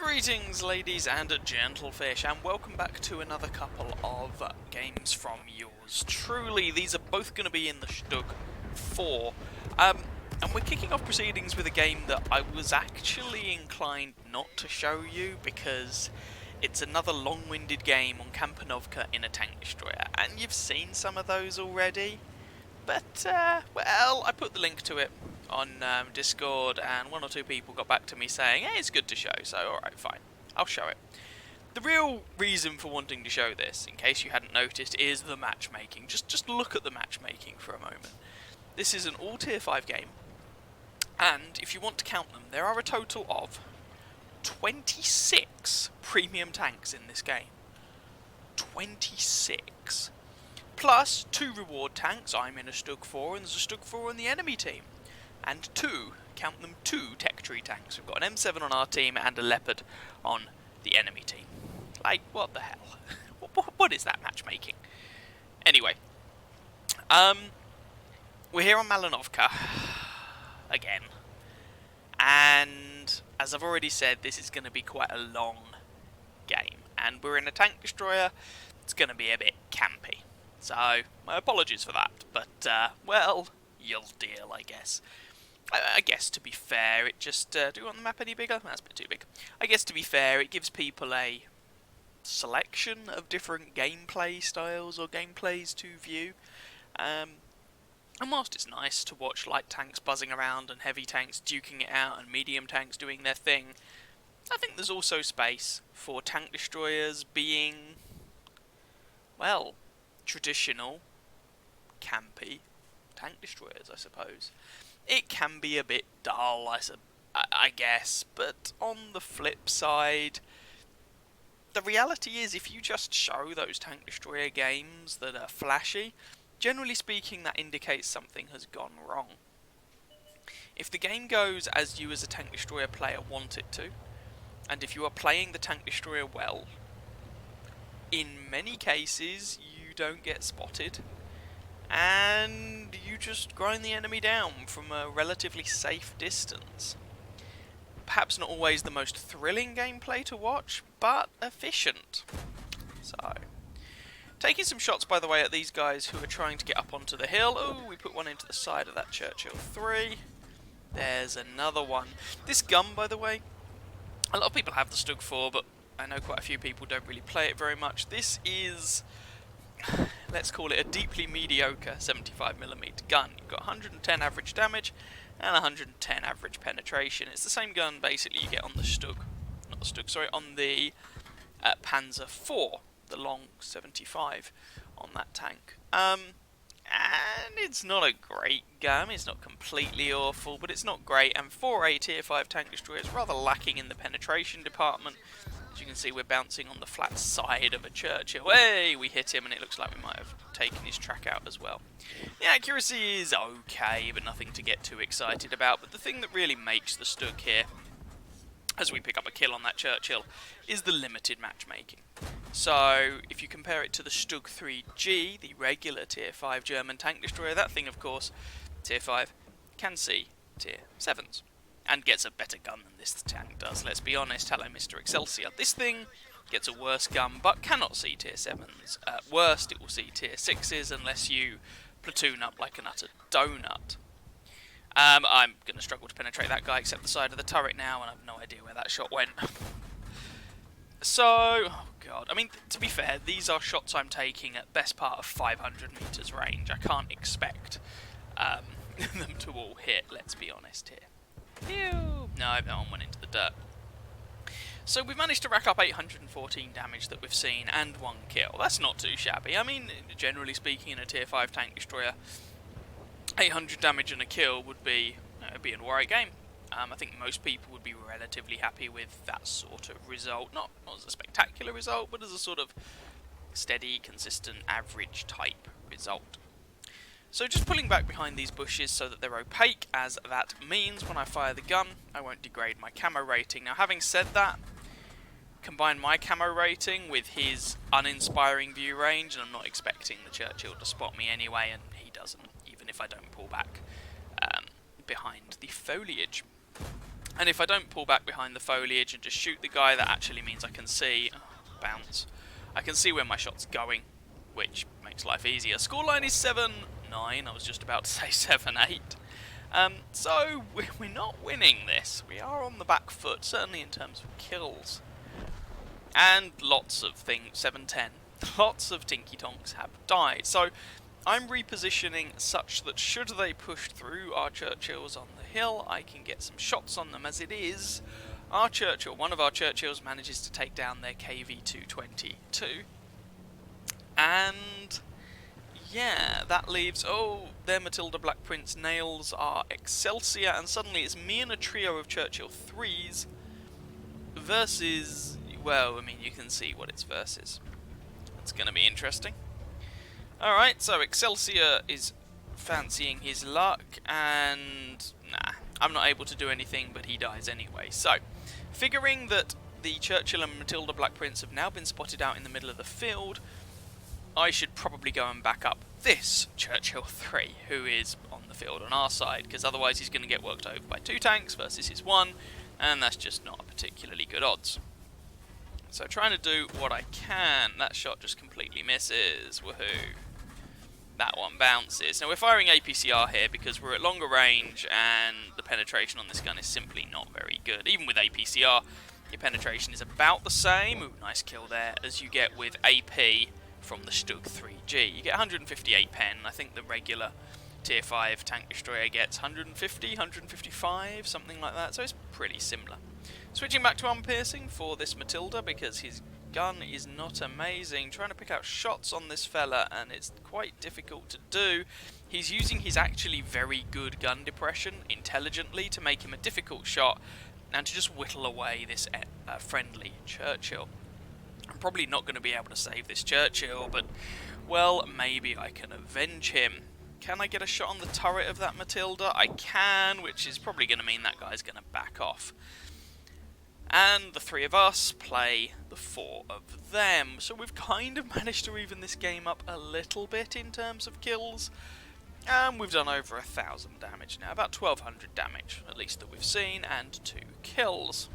Greetings ladies and gentlefish, and welcome back to another couple of games from yours truly. These are both going to be in the Stug IV, and we're kicking off proceedings with a game that I was actually inclined not to show you because it's another long-winded game on Kampanovka in a tank destroyer, and you've seen some of those already. But, well, I put the link to it on Discord, and one or two people got back to me saying, hey, it's good to show, so alright, fine, I'll show it. The real reason for wanting to show this, in case you hadn't noticed, is the matchmaking. Just look at the matchmaking for a moment. This is an all Tier 5 game, and if you want to count them, there are a total of 26 premium tanks in this game. 26. Plus 2 reward tanks. I'm in a Stug IV, and there's a Stug IV on the enemy team. And 2, count them, 2 tech tree tanks. We've got an M7 on our team and a Leopard on the enemy team. Like, what the hell? What is that matchmaking? Anyway, we're here on Malinovka again. And as I've already said, this is going to be quite a long game. And we're in a tank destroyer. It's going to be a bit campy. So, my apologies for that, but, well, you'll deal, I guess. I guess, to be fair, it just, do you want the map any bigger? That's a bit too big. I guess, to be fair, it gives people a selection of different gameplay styles or gameplays to view. And whilst it's nice to watch light tanks buzzing around and heavy tanks duking it out and medium tanks doing their thing, I think there's also space for tank destroyers being, well, traditional, campy tank destroyers, I suppose. It can be a bit dull, I guess, but on the flip side, the reality is if you just show those tank destroyer games that are flashy, generally speaking that indicates something has gone wrong. If the game goes as you as a tank destroyer player want it to, and if you are playing the tank destroyer well, in many cases you don't get spotted, and you just grind the enemy down from a relatively safe distance. Perhaps not always the most thrilling gameplay to watch, but efficient. So, taking some shots, by the way, at these guys who are trying to get up onto the hill. Oh, we put one into the side of that Churchill 3. There's another one. This gun, by the way, a lot of people have the Stug IV, but I know quite a few people don't really play it very much. This is, let's call it a deeply mediocre 75mm gun. You've got 110 average damage and 110 average penetration. It's the same gun basically you get on the Stug, not the Stug, sorry, on the Panzer IV, the long 75 on that tank. And it's not a great gun, it's not completely awful, but it's not great, and for a Tier 5 tank destroyer it's rather lacking in the penetration department. As you can see, we're bouncing on the flat side of a Churchill. Hey, we hit him, and it looks like we might have taken his track out as well. The accuracy is okay, but nothing to get too excited about. But the thing that really makes the Stug here, as we pick up a kill on that Churchill, is the limited matchmaking. So, if you compare it to the Stug IIIG, the regular Tier 5 German tank destroyer, that thing, of course, Tier 5, can see Tier 7s. And gets a better gun than this tank does, let's be honest. Hello, Mr. Excelsior. This thing gets a worse gun, but cannot see Tier 7s. At worst, it will see Tier 6s unless you platoon up like an utter donut. I'm going to struggle to penetrate that guy except the side of the turret now, and I have no idea where that shot went. So, oh god, I mean, to be fair, these are shots I'm taking at best part of 500 meters range. I can't expect them to all hit, let's be honest here. Ew. No, that one went into the dirt. So we've managed to rack up 814 damage that we've seen, and 1 kill. That's not too shabby. I mean, generally speaking, in a Tier 5 tank destroyer, 800 damage and a kill would be, it'd be an alright game. I think most people would be relatively happy with that sort of result. Not as a spectacular result, but as a sort of steady, consistent, average type result. So just pulling back behind these bushes so that they're opaque, as that means when I fire the gun, I won't degrade my camo rating. Now, having said that, combine my camo rating with his uninspiring view range, and I'm not expecting the Churchill to spot me anyway, and he doesn't, even if I don't pull back behind the foliage. And if I don't pull back behind the foliage and just shoot the guy, that actually means I can see... Oh, bounce. I can see where my shot's going, which makes life easier. Scoreline is 7-9. I was just about to say 7-8. So, we're not winning this. We are on the back foot, certainly in terms of kills. And lots of things, 7-10. Lots of Tinky Tonks have died. So, I'm repositioning such that should they push through our Churchills on the hill, I can get some shots on them. As it is, our Churchill, one of our Churchills manages to take down their KV-222. And yeah, that leaves, oh, their Matilda Black Prince nails our Excelsior, and suddenly it's me and a trio of Churchill 3s versus, well, I mean, you can see what it's versus. It's going to be interesting. Alright, so Excelsior is fancying his luck, and nah, I'm not able to do anything, but he dies anyway. So, figuring that the Churchill and Matilda Black Prince have now been spotted out in the middle of the field, I should probably go and back up this Churchill 3, who is on the field on our side, because otherwise he's going to get worked over by 2 tanks versus his 1, and that's just not particularly good odds. So trying to do what I can. That shot just completely misses. Woohoo. That one bounces. Now we're firing APCR here because we're at longer range and the penetration on this gun is simply not very good. Even with APCR, your penetration is about the same, ooh, nice kill there, as you get with AP from the Stug 3G. You get 158 pen. I think the regular Tier 5 tank destroyer gets 150, 155, something like that, so it's pretty similar. Switching back to unpiercing for this Matilda because his gun is not amazing. Trying to pick out shots on this fella and it's quite difficult to do. He's using his actually very good gun depression intelligently to make him a difficult shot and to just whittle away this friendly Churchill. I'm probably not going to be able to save this Churchill, but, well, maybe I can avenge him. Can I get a shot on the turret of that Matilda? I can, which is probably going to mean that guy's going to back off. And the 3 of us play the 4 of them. So we've kind of managed to even this game up a little bit in terms of kills. And we've done over 1,000 damage now. About 1,200 damage, at least that we've seen, and 2 kills.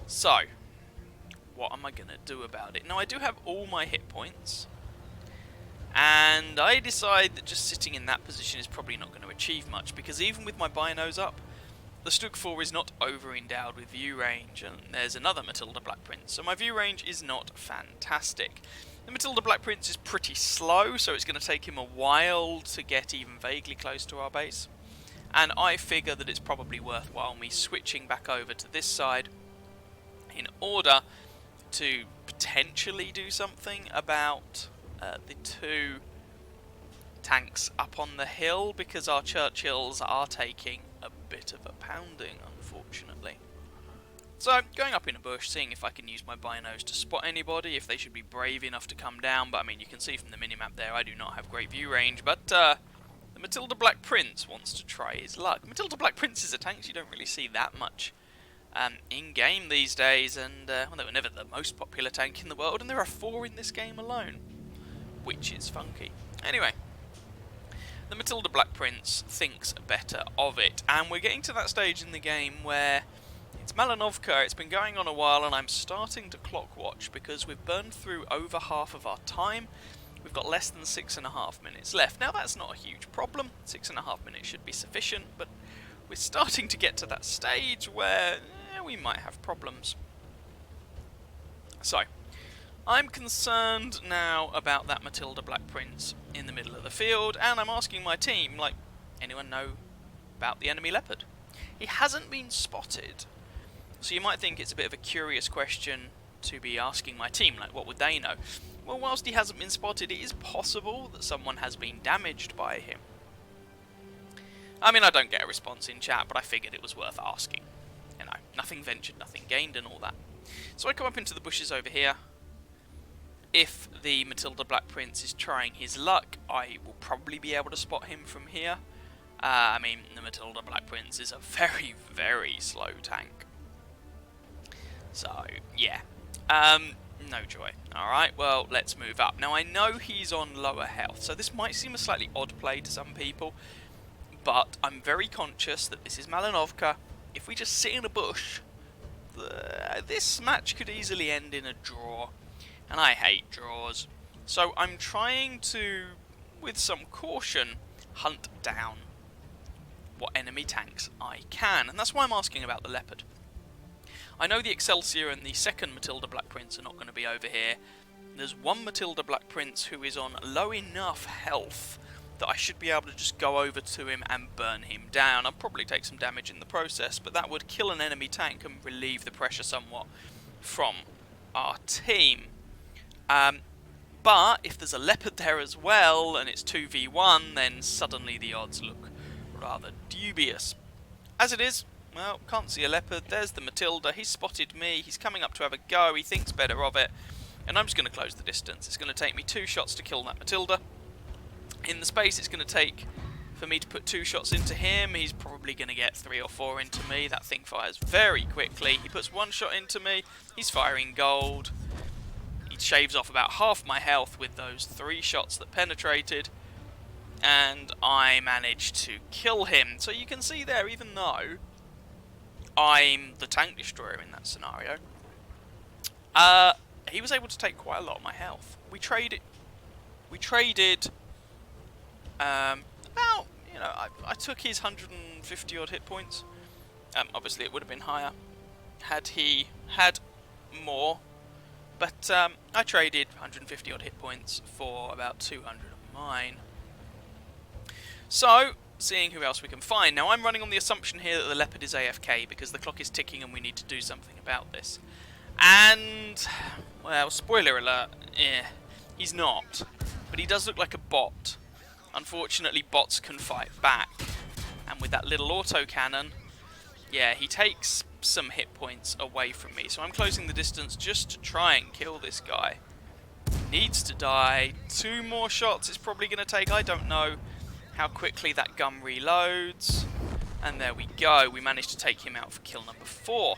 So, what am I going to do about it? Now, I do have all my hit points. And I decide that just sitting in that position is probably not going to achieve much. Because even with my binos up, the Stug IV is not over-endowed with view range, and there's another Matilda Black Prince, so my view range is not fantastic. The Matilda Black Prince is pretty slow, so it's going to take him a while to get even vaguely close to our base, and I figure that it's probably worthwhile me switching back over to this side in order to potentially do something about the 2 tanks up on the hill, because our Churchills are taking a bit of a pounding, unfortunately. So, going up in a bush, seeing if I can use my binos to spot anybody, if they should be brave enough to come down, but I mean, you can see from the minimap there, I do not have great view range, but the Matilda Black Prince wants to try his luck. Matilda Black Princes are tanks you don't really see that much in-game these days, and well, they were never the most popular tank in the world, and there are 4 in this game alone, which is funky. Anyway, the Matilda Black Prince thinks better of it, and we're getting to that stage in the game where it's Malinovka, it's been going on a while, and I'm starting to clock watch because we've burned through over half of our time. We've got less than 6.5 minutes left. Now that's not a huge problem, 6.5 minutes should be sufficient, but we're starting to get to that stage where we might have problems. So, I'm concerned now about that Matilda Black Prince in the middle of the field, and I'm asking my team, like, anyone know about the enemy leopard? He hasn't been spotted, so you might think it's a bit of a curious question to be asking my team, like, what would they know? Well, whilst he hasn't been spotted, it is possible that someone has been damaged by him. I mean, I don't get a response in chat, but I figured it was worth asking. You know, nothing ventured, nothing gained and all that. So I come up into the bushes over here. If the Matilda Black Prince is trying his luck, I will probably be able to spot him from here. I mean, the Matilda Black Prince is a very, very slow tank. So, yeah. No joy. Alright, well, let's move up. Now, I know he's on lower health, so this might seem a slightly odd play to some people, But I'm very conscious that this is Malinovka. If we just sit in a bush, this match could easily end in a draw. And I hate draws. So I'm trying to, with some caution, hunt down what enemy tanks I can. And that's why I'm asking about the Leopard. I know the Excelsior and the second Matilda Black Prince are not going to be over here. There's one Matilda Black Prince who is on low enough health that I should be able to just go over to him and burn him down. I'll probably take some damage in the process, but that would kill an enemy tank and relieve the pressure somewhat from our team. But if there's a Leopard there as well, and it's 2v1, then suddenly the odds look rather dubious. As it is, well, can't see a Leopard. There's the Matilda. He's spotted me. He's coming up to have a go. He thinks better of it. And I'm just going to close the distance. It's going to take me 2 shots to kill that Matilda. In the space it's going to take for me to put 2 shots into him, he's probably going to get 3 or 4 into me. That thing fires very quickly. He puts 1 shot into me. He's firing gold. He shaves off about half my health with those 3 shots that penetrated. And I managed to kill him. So you can see there, even though I'm the tank destroyer in that scenario, he was able to take quite a lot of my health. We traded about, I took his 150 odd hit points. Obviously it would have been higher had he had more, but I traded 150 odd hit points for about 200 of mine. So, seeing who else we can find. Now I'm running on the assumption here that the Leopard is AFK because the clock is ticking and we need to do something about this. And, well, spoiler alert, he's not. But he does look like a bot. Unfortunately, bots can fight back. And with that little autocannon, yeah, he takes some hit points away from me. So I'm closing the distance just to try and kill this guy. Needs to die. 2 more shots it's probably going to take. I don't know how quickly that gun reloads. And there we go. We managed to take him out for kill number 4.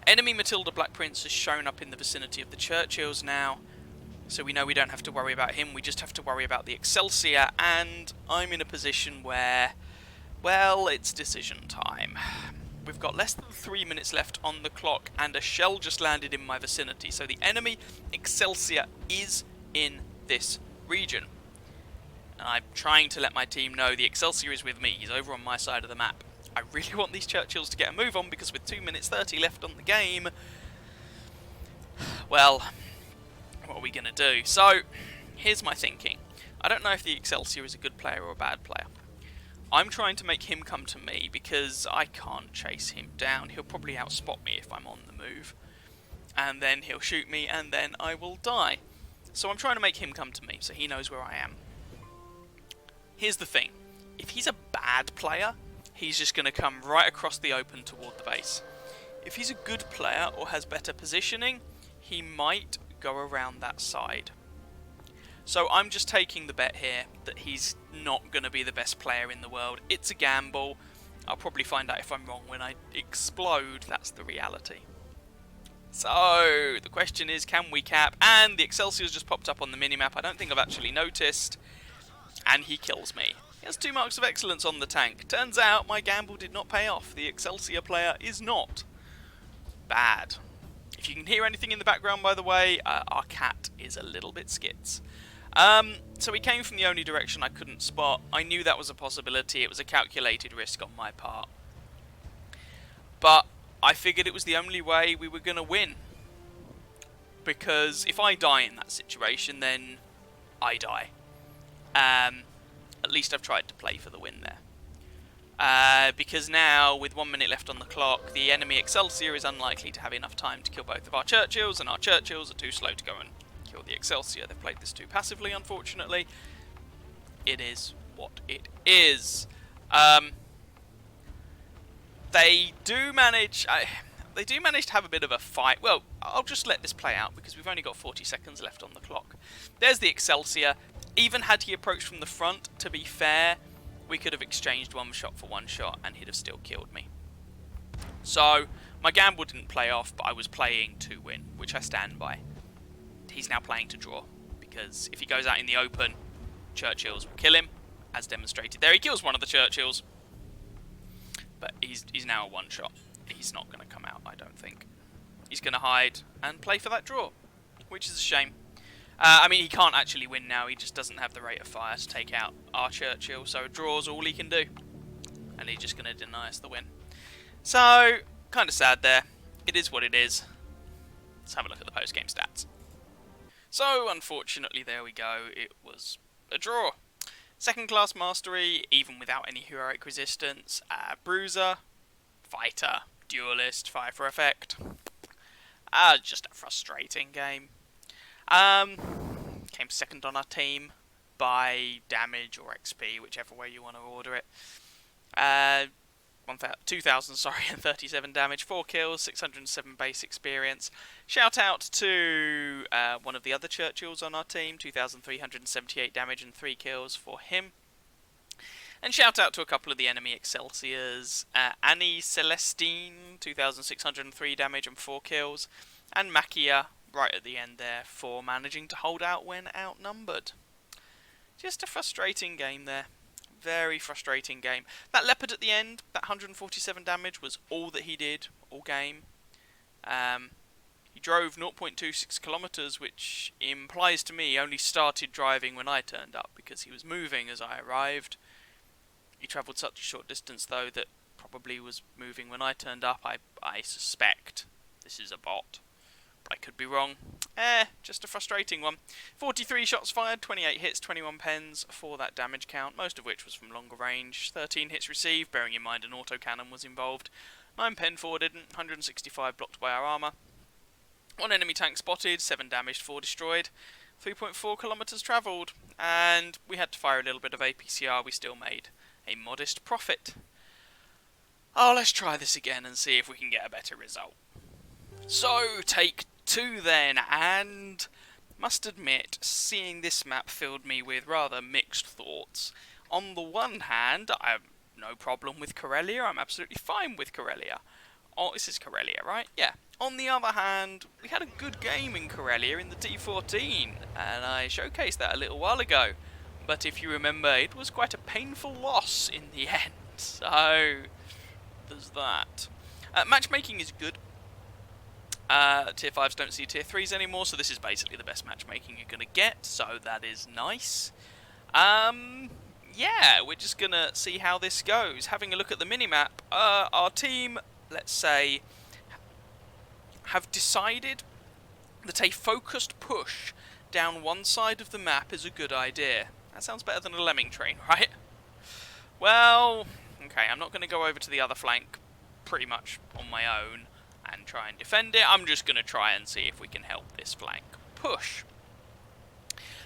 Enemy Matilda Black Prince has shown up in the vicinity of the Churchills now. So we know we don't have to worry about him, we just have to worry about the Excelsior, and I'm in a position where, well, it's decision time. We've got less than 3 minutes left on the clock, and a shell just landed in my vicinity, so the enemy Excelsior is in this region. And I'm trying to let my team know the Excelsior is with me, he's over on my side of the map. I really want these Churchills to get a move on, because with 2 minutes 30 left on the game, well, what are we going to do? So, here's my thinking. I don't know if the Excelsior is a good player or a bad player. I'm trying to make him come to me because I can't chase him down. He'll probably outspot me if I'm on the move. And then he'll shoot me and then I will die. So I'm trying to make him come to me so he knows where I am. Here's the thing. If he's a bad player, he's just going to come right across the open toward the base. If he's a good player or has better positioning, he might go around that side. So I'm just taking the bet here that he's not going to be the best player in the world. It's a gamble. I'll probably find out if I'm wrong when I explode. That's the reality. So the question is, can we cap? And the Excelsior's just popped up on the minimap. I don't think I've actually noticed. And he kills me. He has 2 marks of excellence on the tank. Turns out my gamble did not pay off. The Excelsior player is not bad. If you can hear anything in the background, by the way, our cat is a little bit skits. So he came from the only direction I couldn't spot. I knew that was a possibility. It was a calculated risk on my part. But I figured it was the only way we were going to win. Because if I die in that situation, then I die. At least I've tried to play for the win there. Because now, with 1 minute left on the clock, the enemy Excelsior is unlikely to have enough time to kill both of our Churchills, and our Churchills are too slow to go and kill the Excelsior. They've played this too passively, unfortunately. It is what it is. They do manage to have a bit of a fight. Well, I'll just let this play out, because we've only got 40 seconds left on the clock. There's the Excelsior. Even had he approached from the front, to be fair, we could have exchanged 1 shot for 1 shot and he'd have still killed me. So, my gamble didn't play off, but I was playing to win, which I stand by. He's now playing to draw, because if he goes out in the open, Churchills will kill him, as demonstrated there. He kills one of the Churchills, but he's now a one-shot. He's not going to come out, I don't think. He's going to hide and play for that draw, which is a shame. I mean, he can't actually win now. He just doesn't have the rate of fire to take out our Churchill, so draw's all he can do. And he's just going to deny us the win. So, kind of sad there. It is what it is. Let's have a look at the post-game stats. So, unfortunately, there we go. It was a draw. Second class mastery, even without any heroic resistance. Bruiser, fighter, duelist, fire for effect. Just a frustrating game. Came second on our team by damage or XP, whichever way you want to order it. 2,037 damage, 4 kills, 607 base experience. Shout out to one of the other Churchills on our team, 2,378 damage and 3 kills for him. And shout out to a couple of the enemy Excelsiors, Annie Celestine, 2,603 damage and 4 kills, and Makia, right at the end there, for managing to hold out when outnumbered. Just a frustrating game there. Very frustrating game. That Leopard at the end, that 147 damage, was all that he did all game. He drove 0.26 kilometers, which implies to me he only started driving when I turned up, because he was moving as I arrived. He travelled such a short distance, though, that probably was moving when I turned up. I suspect this is a bot, but I could be wrong. Just a frustrating one. 43 shots fired, 28 hits, 21 pens for that damage count, most of which was from longer range. 13 hits received, bearing in mind an autocannon was involved. 9 pen forwarded, 165 blocked by our armour. 1 enemy tank spotted, 7 damaged, 4 destroyed. 3.4 kilometers travelled, and we had to fire a little bit of APCR. We still made a modest profit. Oh, let's try this again and see if we can get a better result. So, take 2 then, and must admit, seeing this map filled me with rather mixed thoughts. On the one hand, I have no problem with Corellia. I'm absolutely fine with Corellia. Oh, this is Corellia, right? Yeah. On the other hand, we had a good game in Corellia in the T14, and I showcased that a little while ago. But if you remember, it was quite a painful loss in the end. So, there's that. Matchmaking is good. Tier 5s don't see Tier 3s anymore, so this is basically the best matchmaking you're going to get, so that is nice. Yeah, we're just going to see how this goes. Having a look at the minimap, our team, let's say, have decided that a focused push down one side of the map is a good idea. That sounds better than a lemming train, right? Well, okay, I'm not going to go over to the other flank pretty much on my own and try and defend it. I'm just going to try and see if we can help this flank push.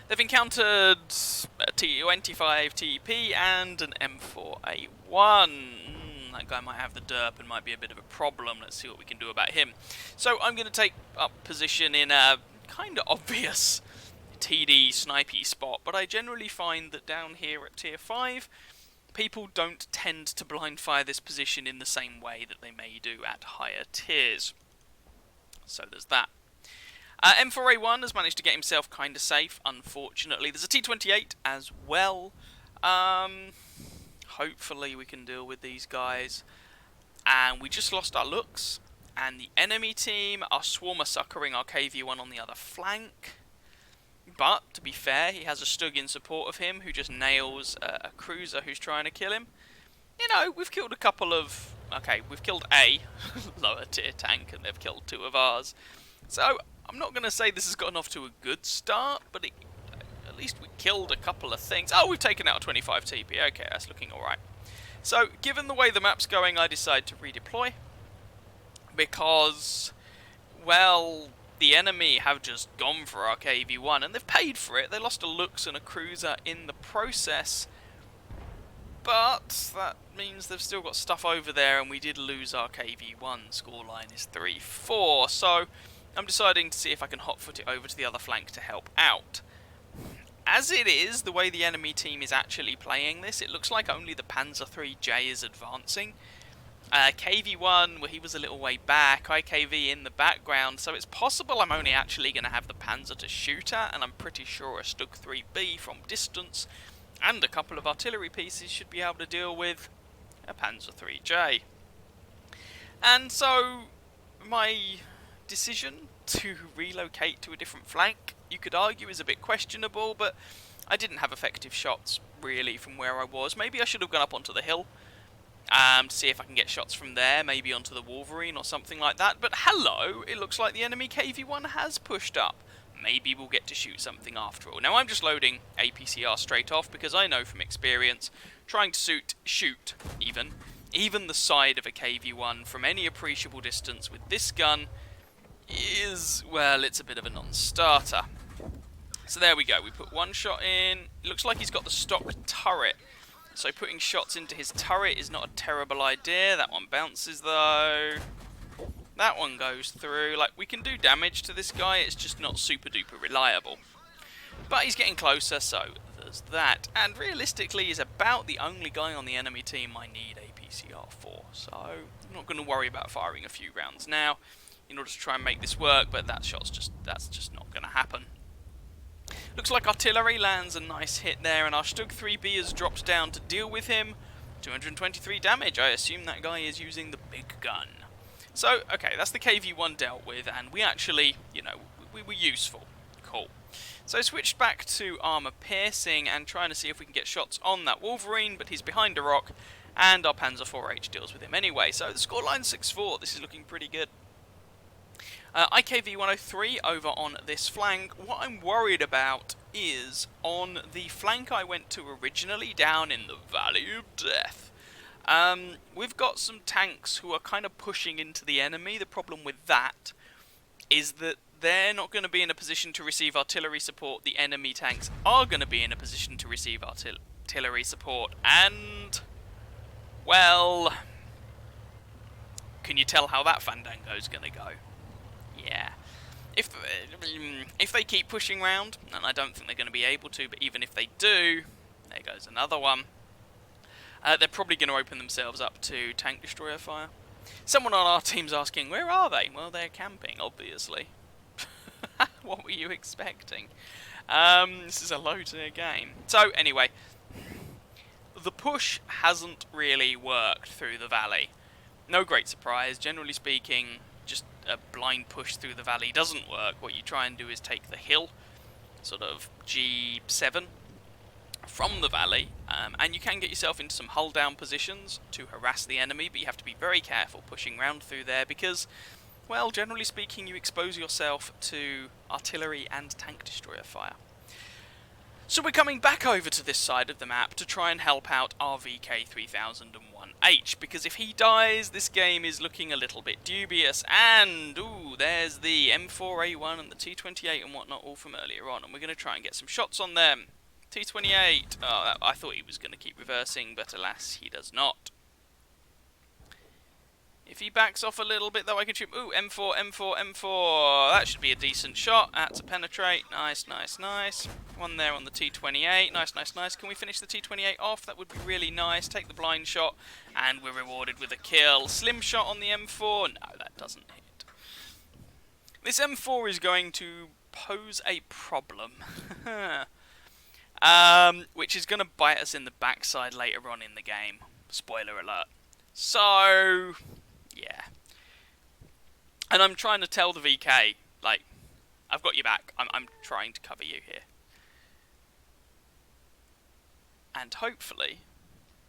They've encountered a T25 TP and an M4A1. That guy might have the derp and might be a bit of a problem. Let's see what we can do about him. So I'm going to take up position in a kind of obvious TD snipey spot, but I generally find that down here at Tier 5, people don't tend to blind fire this position in the same way that they may do at higher tiers. So there's that. M4A1 has managed to get himself kind of safe, unfortunately. There's a T28 as well. Hopefully we can deal with these guys. And we just lost our looks. And the enemy team are Swarmer succouring our KV1 on the other flank. But, to be fair, he has a Stug in support of him who just nails a cruiser who's trying to kill him. You know, we've killed a couple of... Okay, we've killed a lower tier tank and they've killed 2 of ours. So, I'm not going to say this has gotten off to a good start, but at least we killed a couple of things. Oh, we've taken out a 25 TP. Okay, that's looking alright. So, given the way the map's going, I decide to redeploy. Because, well, the enemy have just gone for our KV1, and they've paid for it. They lost a Lux and a Cruiser in the process. But that means they've still got stuff over there, and we did lose our KV1. Scoreline is 3-4, so I'm deciding to see if I can hotfoot it over to the other flank to help out. As it is, the way the enemy team is actually playing this, it looks like only the Panzer IIIJ is advancing. KV1, well, he was a little way back, IKV in the background, so it's possible I'm only actually going to have the Panzer to shoot at, and I'm pretty sure a Stug 3B from distance And a couple of artillery pieces should be able to deal with a Panzer IIIJ. And so, my decision to relocate to a different flank, you could argue, is a bit questionable, but I didn't have effective shots, really, from where I was. Maybe I should have gone up onto the hill, to see if I can get shots from there, maybe onto the Wolverine or something like that. But hello, it looks like the enemy KV-1 has pushed up. Maybe we'll get to shoot something after all. Now I'm just loading APCR straight off because I know from experience, trying to shoot even the side of a KV-1 from any appreciable distance with this gun is, well, it's a bit of a non-starter. So there we go, we put one shot in. It looks like he's got the stock turret, so putting shots into his turret is not a terrible idea. That one bounces though. That one goes through. Like, we can do damage to this guy, it's just not super duper reliable. But he's getting closer, so there's that. And realistically, he's about the only guy on the enemy team I need APCR for. So I'm not going to worry about firing a few rounds now in order to try and make this work, but that's just not going to happen. Looks like artillery lands a nice hit there, and our Stug 3B has dropped down to deal with him. 223 damage. I assume that guy is using the big gun. So, okay, that's the KV-1 dealt with, and we actually, you know, we were useful. Cool. So switched back to armor piercing and trying to see if we can get shots on that Wolverine, but he's behind a rock, and our Panzer IV-H deals with him anyway. So the scoreline 6-4, this is looking pretty good. IKV-103 over on this flank. What I'm worried about is on the flank I went to originally, down in the Valley of Death. We've got some tanks who are kind of pushing into the enemy. The problem with that is that they're not going to be in a position to receive artillery support. The enemy tanks are going to be in a position to receive artillery support. And, well, can you tell how that Fandango's going to go? Yeah. If they keep pushing round, and I don't think they're going to be able to, but even if they do, there goes another one. They're probably going to open themselves up to tank destroyer fire. Someone on our team's asking, where are they? Well, they're camping, obviously. What were you expecting? This is a low-tier game. So, anyway, the push hasn't really worked through the valley. No great surprise. Generally speaking, just a blind push through the valley doesn't work. What you try and do is take the hill, sort of G7, from the valley, and you can get yourself into some hull down positions to harass the enemy, but you have to be very careful pushing round through there because, well, generally speaking, you expose yourself to artillery and tank destroyer fire. So we're coming back over to this side of the map to try and help out our VK3001H, because if he dies, this game is looking a little bit dubious, and, ooh, there's the M4A1 and the T28 and whatnot all from earlier on, and we're going to try and get some shots on them. T28, oh, I thought he was going to keep reversing, but alas, he does not. If he backs off a little bit, though, I can shoot. Ooh, M4, M4, M4. That should be a decent shot. That's a penetrate. Nice, nice, nice. One there on the T28. Nice, nice, nice. Can we finish the T28 off? That would be really nice. Take the blind shot, and we're rewarded with a kill. Slim shot on the M4. No, that doesn't hit. This M4 is going to pose a problem. Which is going to bite us in the backside later on in the game. Spoiler alert. So, yeah. And I'm trying to tell the VK, like, I've got your back. I'm trying to cover you here. And hopefully,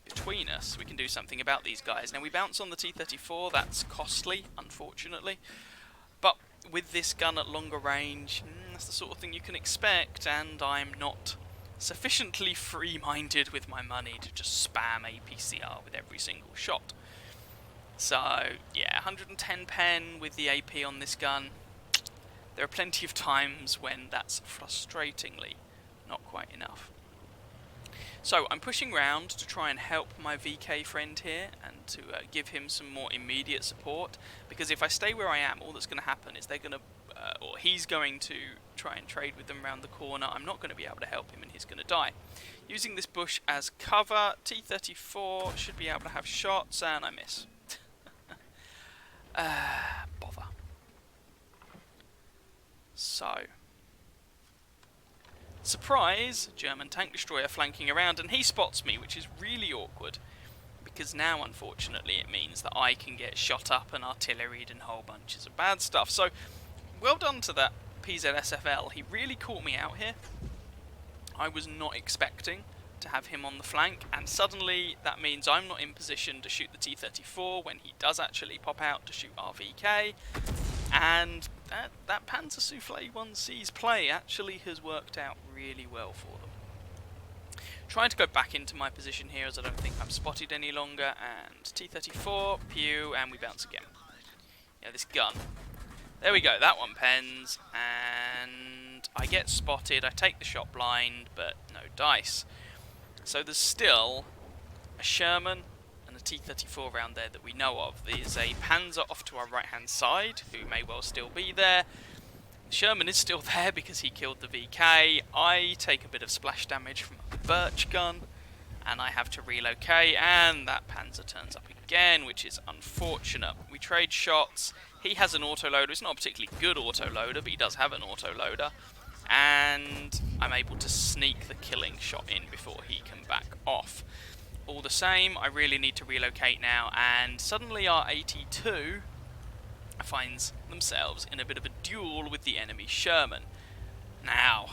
between us, we can do something about these guys. Now, we bounce on the T-34. That's costly, unfortunately. But with this gun at longer range, that's the sort of thing you can expect, and I'm not sufficiently free-minded with my money to just spam APCR with every single shot. So, yeah, 110 pen with the AP on this gun. There are plenty of times when that's frustratingly not quite enough. So, I'm pushing round to try and help my VK friend here and to give him some more immediate support, because if I stay where I am, all that's going to happen is they're going to or he's going to try and trade with them round the corner. I'm not going to be able to help him and he's going to die. Using this bush as cover, T-34 should be able to have shots, and I miss. Bother. So, Surprise! German tank destroyer flanking around, and he spots me, which is really awkward. Because now, unfortunately, it means that I can get shot up and artilleried and whole bunches of bad stuff. So, well done to that PZSFL. He really caught me out here. I was not expecting to have him on the flank, and suddenly that means I'm not in position to shoot the T-34 when he does actually pop out to shoot RVK, and that Panzer Souffle 1C's play actually has worked out really well for them. Trying to go back into my position here as I don't think I'm spotted any longer, and T-34, pew, and we bounce again. Yeah, this gun. There we go, that one pens, and I get spotted, I take the shot blind, but no dice. So there's still a Sherman and a T-34 round there that we know of. There's a Panzer off to our right-hand side, who may well still be there. The Sherman is still there because he killed the VK. I take a bit of splash damage from a Birch gun, and I have to relocate, and that Panzer turns up again, which is unfortunate. We trade shots. He has an autoloader. It's not a particularly good autoloader, but he does have an autoloader. And I'm able to sneak the killing shot in before he can back off. All the same, I really need to relocate now, and suddenly our 82 finds themselves in a bit of a duel with the enemy Sherman. Now,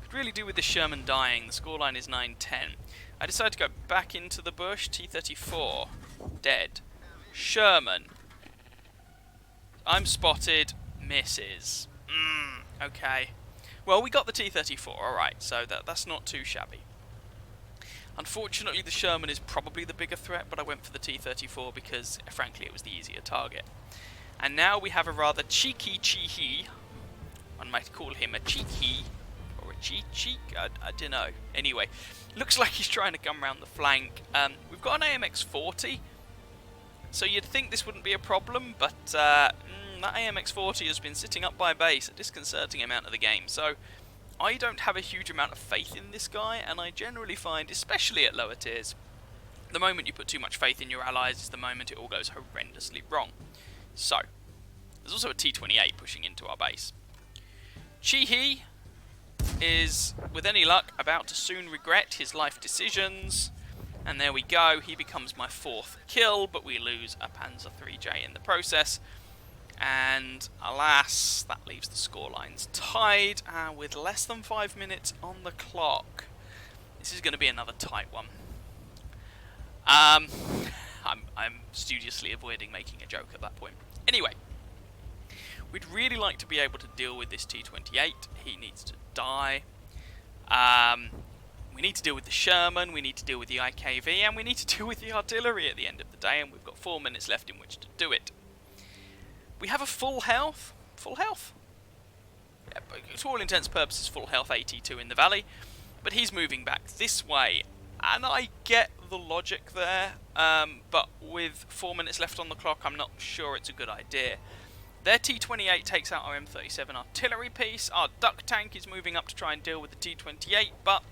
could really do with the Sherman dying. The scoreline is 9-10. I decide to go back into the bush. T-34, dead. Sherman. I'm spotted, misses. Okay. Well, we got the T-34, alright, so that's not too shabby. Unfortunately, the Sherman is probably the bigger threat, but I went for the T-34 because, frankly, it was the easier target. And now we have a rather cheeky Cheehy. One might call him a cheeky, or a cheek, I don't know. Anyway, looks like he's trying to come round the flank. We've got an AMX-40, so you'd think this wouldn't be a problem, but that AMX-40 has been sitting up by base a disconcerting amount of the game, so I don't have a huge amount of faith in this guy, and I generally find, especially at lower tiers, the moment you put too much faith in your allies is the moment it all goes horrendously wrong. So, there's also a T-28 pushing into our base. Cheehy is, with any luck, about to soon regret his life decisions. And there we go, he becomes my 4th kill, but we lose a Panzer IIIJ in the process. And alas, that leaves the scorelines tied with less than 5 minutes on the clock. This is going to be another tight one. I'm studiously avoiding making a joke at that point. Anyway, we'd really like to be able to deal with this T-28. He needs to die. We need to deal with the Sherman, we need to deal with the IKV, and we need to deal with the artillery at the end of the day, and we've got 4 minutes left in which to do it. We have a full health. Yeah, to all intents and purposes, full health 82 in the valley, but he's moving back this way, and I get the logic there, but with 4 minutes left on the clock, I'm not sure it's a good idea. Their T-28 takes out our M37 artillery piece, our duck tank is moving up to try and deal with the T-28, but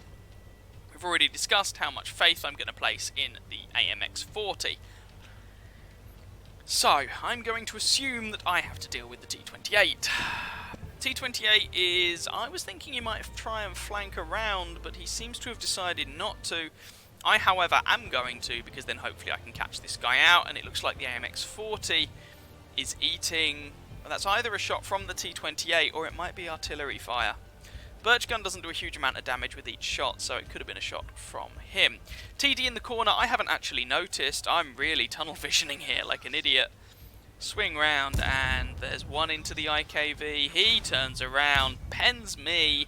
we've already discussed how much faith I'm going to place in the AMX-40. So, I'm going to assume that I have to deal with the T-28. T-28 is... I was thinking he might try and flank around, but he seems to have decided not to. I, however, am going to, because then hopefully I can catch this guy out, and it looks like the AMX-40 is eating... Well, that's either a shot from the T-28, or it might be artillery fire. Birch gun doesn't do a huge amount of damage with each shot, so it could have been a shot from him. TD in the corner, I haven't actually noticed. I'm really tunnel visioning here like an idiot. Swing round, and there's one into the IKV. He turns around, pens me,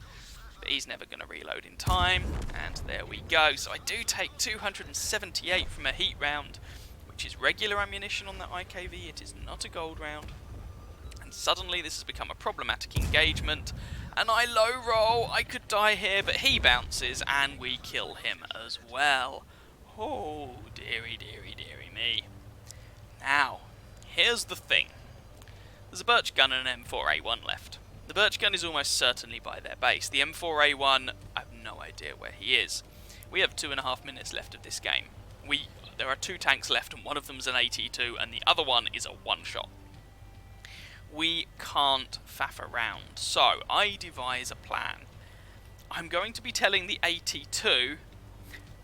but he's never going to reload in time. And there we go. So I do take 278 from a heat round, which is regular ammunition on that IKV. It is not a gold round. And suddenly this has become a problematic engagement. And I low roll, I could die here, but he bounces and we kill him as well. Oh, dearie, dearie, dearie me. Now, here's the thing. There's a Birch gun and an M4A1 left. The Birch gun is almost certainly by their base. The M4A1, I have no idea where he is. We have 2.5 minutes left of this game. There are 2 tanks left, and one of them's an AT2, and the other one is a one-shot. We can't faff around, so I devise a plan. I'm going to be telling the AT2,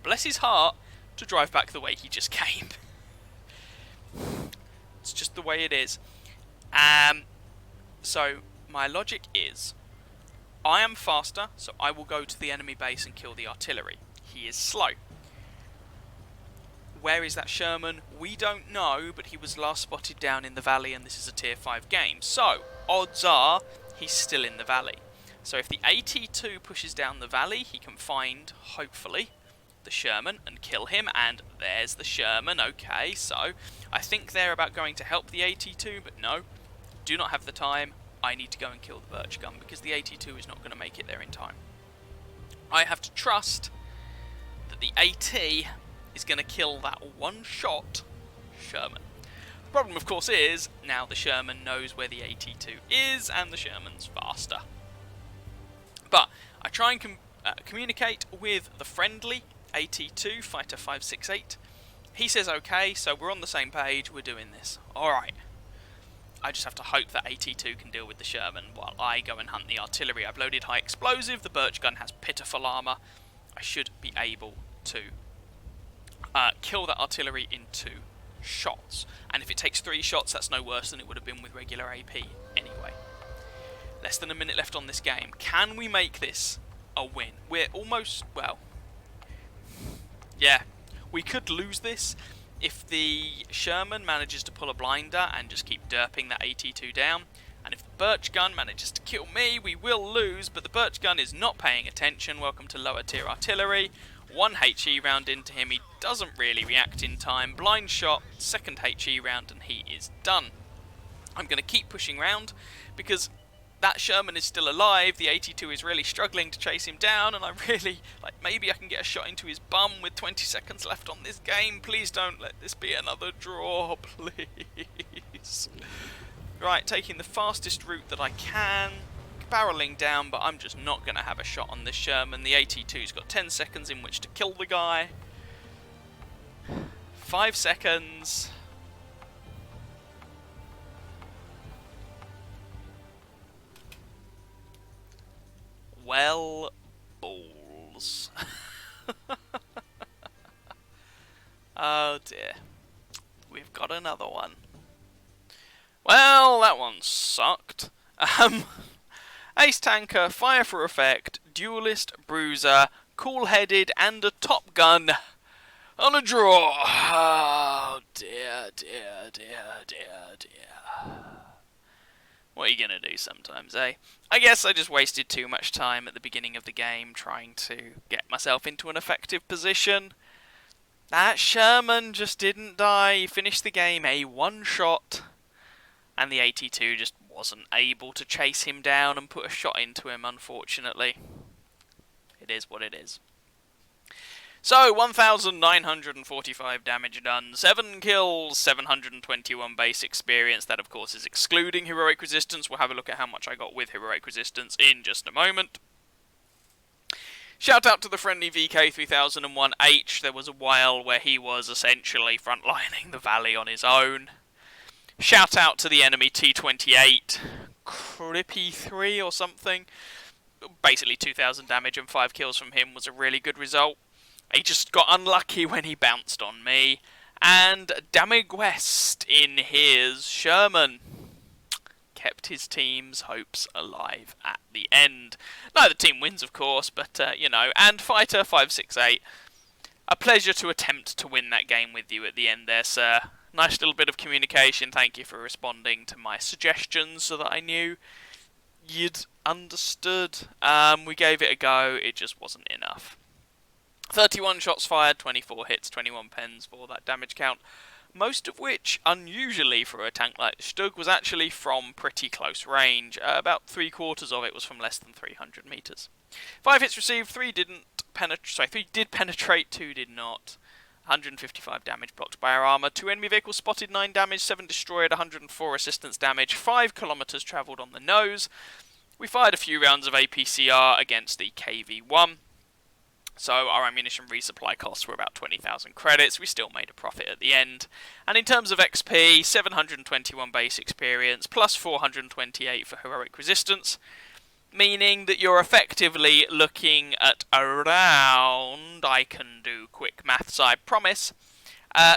bless his heart, to drive back the way he just came. It's just the way it is. So my logic is, I am faster, so I will go to the enemy base and kill the artillery. He is slow. Where is that Sherman? We don't know, but he was last spotted down in the valley, and this is a tier 5 game. So, odds are, he's still in the valley. So if the AT2 pushes down the valley, he can find, hopefully, the Sherman and kill him, and there's the Sherman. Okay, so I think they're about going to help the AT2, but no, do not have the time. I need to go and kill the Birch Gun, because the AT2 is not going to make it there in time. I have to trust that the AT is going to kill that one-shot Sherman. The problem, of course, is now the Sherman knows where the AT2 is, and the Sherman's faster. But I try and communicate with the friendly AT2, Fighter 568. He says okay, so we're on the same page, we're doing this. Alright. I just have to hope that AT2 can deal with the Sherman while I go and hunt the artillery. I've loaded high explosive, the Birch Gun has pitiful armour. I should be able to kill that artillery in 2 shots. And if it takes 3 shots, that's no worse than it would have been with regular AP anyway. Less than a minute left on this game. Can we make this a win? We're almost, well, yeah, we could lose this if the Sherman manages to pull a blinder and just keep derping that AT2 down. And if the Birch Gun manages to kill me, we will lose, but the Birch Gun is not paying attention. Welcome to lower tier artillery. 1 HE round into him, he doesn't really react in time. Blind shot, 2nd HE round, and he is done. I'm going to keep pushing round, because that Sherman is still alive, the AT2 is really struggling to chase him down, and I really, maybe I can get a shot into his bum with 20 seconds left on this game. Please don't let this be another draw, please. Right, taking the fastest route that I can, barreling down, but I'm just not going to have a shot on this Sherman. The AT2's got 10 seconds in which to kill the guy. 5 seconds. Well, balls. Oh dear. We've got another one. Well, that one sucked. Ace Tanker, Fire for Effect, Duelist, Bruiser, Cool-Headed, and a Top Gun on a draw. Oh dear, dear, dear, dear, dear. What are you gonna do sometimes, eh? I guess I just wasted too much time at the beginning of the game trying to get myself into an effective position. That Sherman just didn't die. He finished the game a one-shot, and the AT2 just wasn't able to chase him down and put a shot into him, unfortunately. It is what it is. So, 1,945 damage done, 7 kills, 721 base experience. That, of course, is excluding Heroic Resistance. We'll have a look at how much I got with Heroic Resistance in just a moment. Shout out to the friendly VK3001H. There was a while where he was essentially frontlining the valley on his own. Shout out to the enemy T28, Crippy 3 or something. Basically 2,000 damage and 5 kills from him was a really good result. He just got unlucky when he bounced on me. And Damig West in his Sherman kept his team's hopes alive at the end. Neither team wins, of course, but, you know. And Fighter 568, a pleasure to attempt to win that game with you at the end there, sir. Nice little bit of communication. Thank you for responding to my suggestions so that I knew you'd understood. We gave it a go. It just wasn't enough. 31 shots fired, 24 hits, 21 pens for that damage count. Most of which, unusually for a tank like Stug, was actually from pretty close range. About 3/4 of it was from less than 300 meters. 5 hits received, 3 did penetrate, 2 did not. 155 damage blocked by our armour, 2 enemy vehicles spotted, 9 damage, 7 destroyed, 104 assistance damage, 5 kilometers travelled on the nose. We fired a few rounds of APCR against the KV-1. So our ammunition resupply costs were about 20,000 credits. We still made a profit at the end. And in terms of XP, 721 base experience, plus 428 for heroic resistance. meaning that you're effectively looking at around, I can do quick maths, I promise,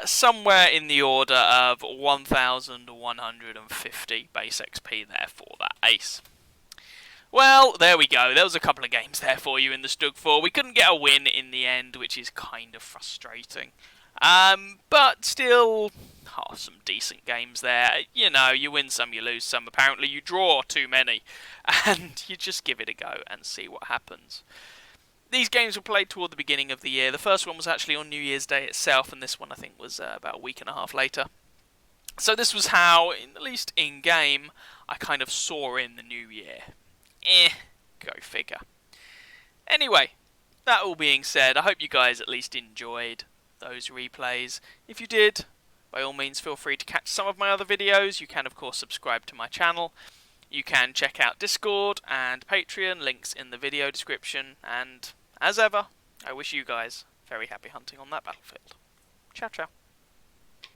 somewhere in the order of 1,150 base XP there for that ace. Well, there we go. There was a couple of games there for you in the Stug IV. We couldn't get a win in the end, which is kind of frustrating. But still, some decent games there. You know, you win some, you lose some. Apparently you draw too many. And you just give it a go and see what happens. These games were played toward the beginning of the year. The first one was actually on New Year's Day itself, and this one I think was about a week and a half later. So this was how, at least in-game, I kind of saw in the new year. Go figure. Anyway, that all being said, I hope you guys at least enjoyed those replays. If you did, by all means feel free to catch some of my other videos. You can of course subscribe to my channel. You can check out Discord and Patreon, links in the video description, and as ever, I wish you guys very happy hunting on that battlefield. Ciao ciao.